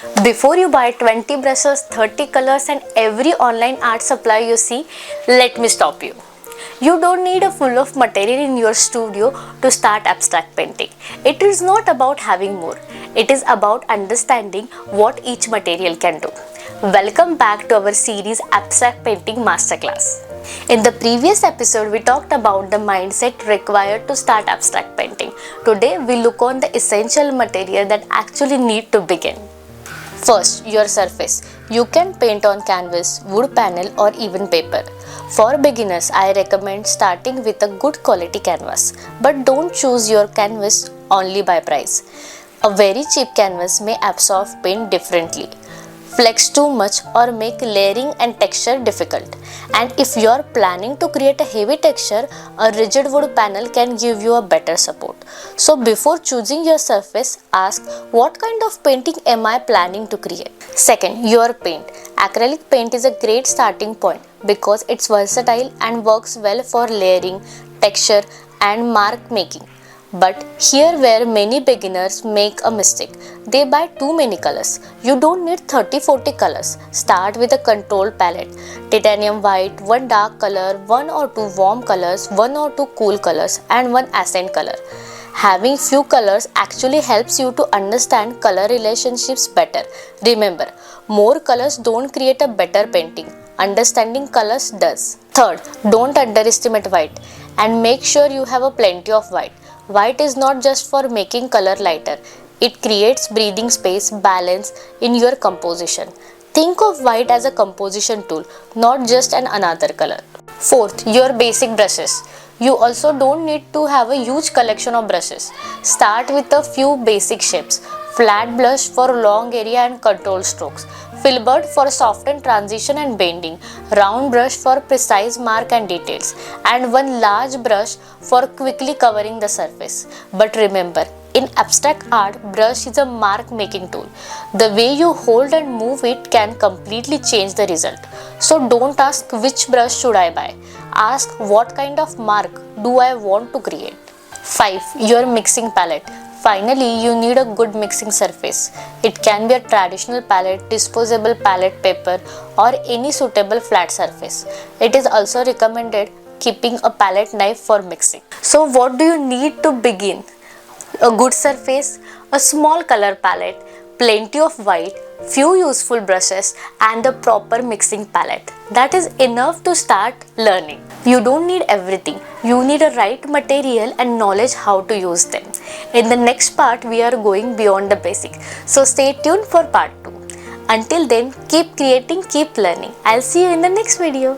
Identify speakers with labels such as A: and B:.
A: Before you buy 20 brushes, 30 colors and every online art supply you see, let me stop you. You don't need a full of material in your studio to start abstract painting. It is not about having more. It is about understanding what each material can do. Welcome back to our series Abstract Painting Masterclass. In the previous episode, we talked about the mindset required to start abstract painting. Today, we look on the essential material that actually need to begin. First, your surface. You can paint on canvas, wood panel or even paper. For beginners, I recommend starting with a good quality canvas. But don't choose your canvas only by price. A very cheap canvas may absorb paint differently, flex too much or make layering and texture difficult. And if you are planning to create a heavy texture, a rigid wood panel can give you a better support. So before choosing your surface, ask what kind of painting am I planning to create. Second, your paint. Acrylic paint is a great starting point because it's versatile and works well for layering, texture and mark making. But here where many beginners make a mistake. They buy too many colors. You don't need 30-40 colors. Start with a controlled palette. Titanium white, one dark color, one or two warm colors, one or two cool colors and one accent color. Having few colors actually helps you to understand color relationships better. Remember, more colors don't create a better painting. Understanding colors does. Third, don't underestimate white and make sure you have a plenty of white. White is not just for making color lighter. It creates breathing space, balance in your composition. Think of white as a composition tool, not just another color. Fourth, your basic brushes. You also don't need to have a huge collection of brushes. Start with a few basic shapes. Flat brush for long area and control strokes. Filbert for soften transition and bending. Round brush for precise mark and details. And one large brush for quickly covering the surface. But remember, in abstract art, brush is a mark making tool. The way you hold and move it can completely change the result. So don't ask which brush should I buy. Ask what kind of mark do I want to create. 5. Your mixing palette. Finally, you need a good mixing surface. It can be a traditional palette, disposable palette paper or any suitable flat surface. It is also recommended keeping a palette knife for mixing. So what do you need to begin? A good surface, a small color palette, plenty of white, few useful brushes and the proper mixing palette. That is enough to start learning. You don't need everything. You need a right material and knowledge how to use them. In the next part, we are going beyond the basic. So stay tuned for part 2. Until then, keep creating, keep learning. I'll see you in the next video.